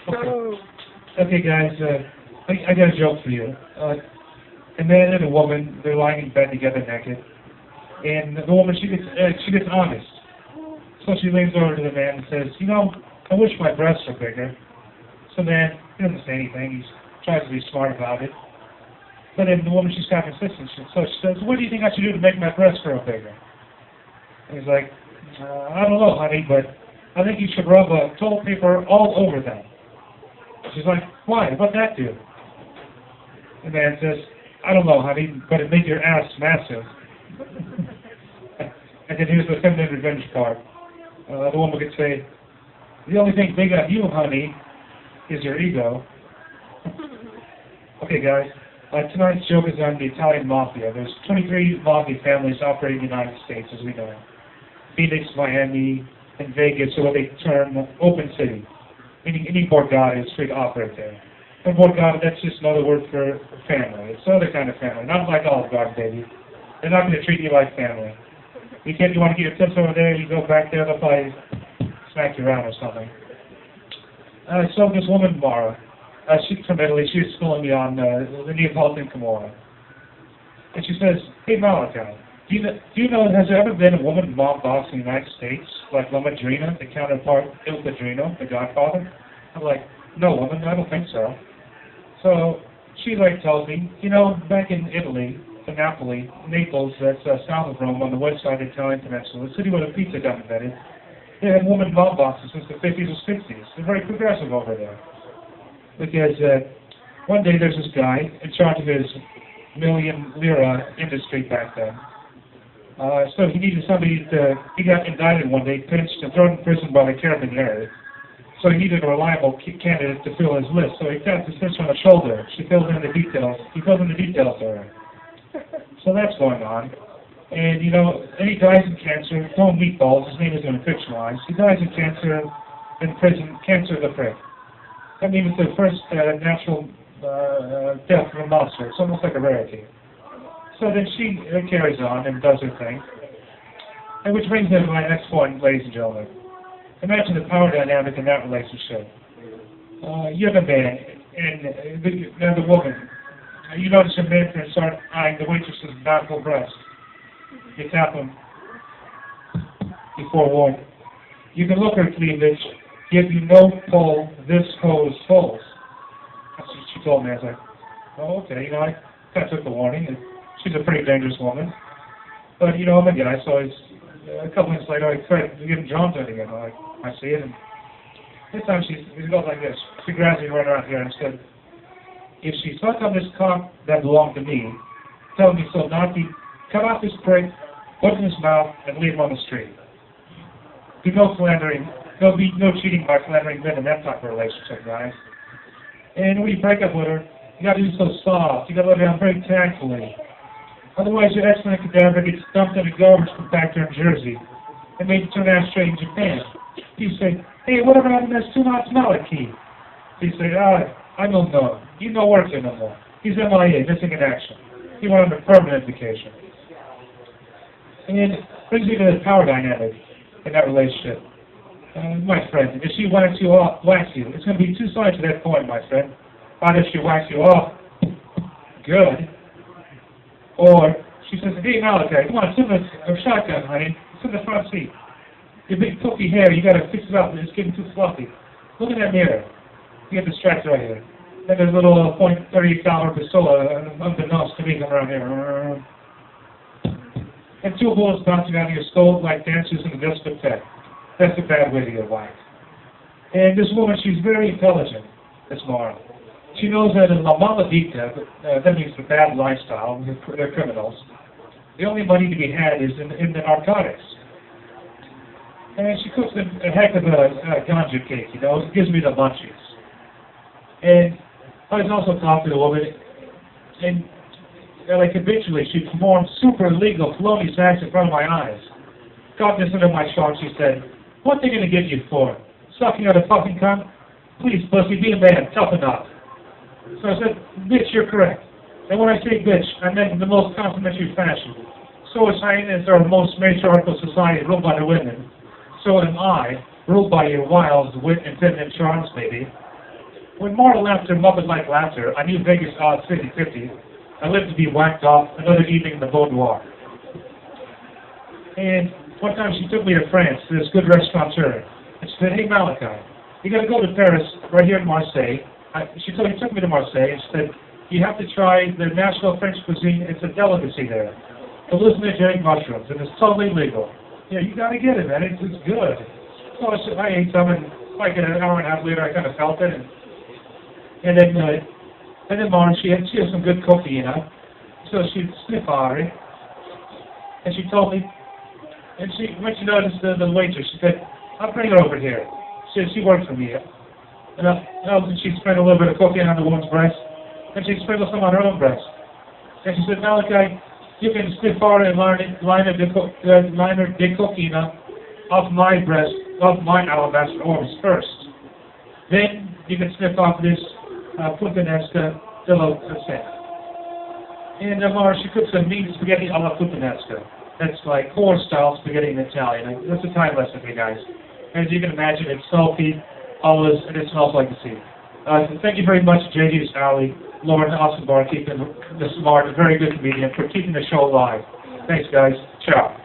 Okay, So, okay, guys. I got a joke for you. A man and a woman, they're lying in bed together naked, and the woman she gets honest. So she leans over to the man and says, "You know, I wish my breasts were bigger." So the man, he doesn't say anything. He tries to be smart about it. But then the woman, she's kind of insistent. So she says, "What do you think I should do to make my breasts grow bigger?" And he's like, "I don't know, honey, but I think you should rub toilet paper all over them." She's like, "Why? What'd that do?" The man says, "I don't know, honey, but it made your ass massive." And then here's the feminine revenge card. The woman could say, "The only thing big on you, honey, is your ego." Okay, guys. Tonight's joke is on the Italian Mafia. There's 23 Mafia families operating in the United States, as we know. Phoenix, Miami, and Vegas are what they term open city. Meaning any Borgata is free to operate there. And Borgata, that's just another word for family. It's another kind of family. Not like Olive Garden, baby. They're not going to treat you like family. You want to get your tips over there, you go back there, they'll probably smack you around or something. So this woman, Mara, she's from Italy. She was schooling me on the Neapolitan Camorra. And she says, "Hey, Malachi, do you know, has there ever been a woman mob boss in the United States, like La Madrina, the counterpart Il Padrino, the Godfather?" I'm like, "No, woman, I don't think so." So she tells me, back in Italy, in Naples, that's south of Rome on the west side of the Italian peninsula, the city where the pizza got invented, they had woman mob bosses since the 50s or 60s. They're very progressive over there. Because one day there's this guy in charge of his million lira industry back then. So he needed somebody he got indicted one day, pinched and thrown in prison by the Carabinieri. So he needed a reliable candidate to fill his list. So he tapped his sister on the shoulder. She filled in the details. He filled in the details for her. So that's going on. And, and he dies in cancer. Don't meatballs. His name is going to fictionalize. He dies in cancer in prison. Cancer of the prick. I mean, it's the first natural death of a monster. It's almost like a rarity. So then she carries on and does her thing. And which brings me to my next point, ladies and gentlemen. Imagine the power dynamic in that relationship. You have a man and the woman. You notice a man can start eyeing the waitress's back breast. You tap him. You forewarn. You can look her cleavage. Give you no pull, this hose falls. That's what she told me. I was like, "Oh, okay." I kind of took the warning. And she's a pretty dangerous woman. But, I'm a guy, so a couple minutes later, I tried to get drawn to it again. I see it, and this time she goes like this. She grabs me right around here and said, "If she sucked on this cock that belonged to me, tell me so naughty, cut off his prick, put it in his mouth, and leave him on the street." Be no slandering. There'll be no cheating by slandering men in that type of relationship, guys. And when you break up with her, you gotta do so soft. You gotta let her down very tactfully. Otherwise, your excellent cadaver gets dumped in a garbage compactor in Jersey and maybe turn out straight in Japan. You say, "Hey, whatever happened to this too-much Malachi?" You say, "I don't know. He's not working no more. He's MIA, missing in action. He went on a permanent vacation." And it brings me to the power dynamic in that relationship. My friend, if she whacks you, it's going to be two sides to that coin, my friend. Either she whacks you off, good, or she says, "Hey, Malachi, come on, sit in a shotgun, honey. Sit in the front seat. Your big puffy hair, you got to fix it up. It's getting too fluffy. Look in that mirror. You get distracted right here. Then there's a little .38 caliber pistol, unbeknownst to me, coming around here. And two bullets bouncing out of your skull like dancers in the discotheque. That's a bad way to get whacked. And this woman, she's very intelligent, this Mara. She knows that in La Maledita, that means the bad lifestyle, they're criminals, the only money to be had is in the narcotics. And she cooks a heck of a ganja cake, it gives me the munchies. And I was also talking to a woman, and habitually, she performed super illegal felonious acts in front of my eyes. Got this under my shark, she said, "What they gonna get you for? Sucking out a fucking cunt? Please, pussy, be a man, toughen up." So I said, "Bitch, you're correct." And when I say bitch, I meant in the most complimentary fashion. So as hyenas are the most matriarchal society ruled by the women, so am I, ruled by your wiles, wit, and feminine charms, baby. When Marta left her Muppet-like laughter, I knew Vegas odds 50-50. I lived to be whacked off another evening in the boudoir. And one time she took me to France to this good restaurateur. And she said, "Hey, Malachi, you got to go to Paris, right here in Marseille." She took me to Marseille and she said, "You have to try their national French cuisine. It's a delicacy there. Hallucinogenic mushrooms, and it's totally legal. Yeah, you got to get it, man. It's good." So I ate some, and like an hour and a half later, I kind of felt it. And then Mara, she has some good cooking, you know. So she sniffare, and she told me, and when she noticed the waitress, she said, "I'll bring her over here." She worked for me. And she sprinkled a little bit of cocaine on the woman's breast, and she sprinkled some on her own breast. And she said, "Malachi, you can sniffare and liner de cocaine off my breast, off my alabaster orbs first. Then you can sniff off this puttanesca dello cassette." And Mara, she cooked some meat spaghetti alla puttanesca. That's like horse-style spaghetti in Italian. That's a Thai recipe, guys. As you can imagine, it's salty, olives, and it smells like the sea. Thank you very much, J.D. Sally, Lauren Ossenbar, keeping the smart, a very good comedian, for keeping the show alive. Thanks, guys. Ciao.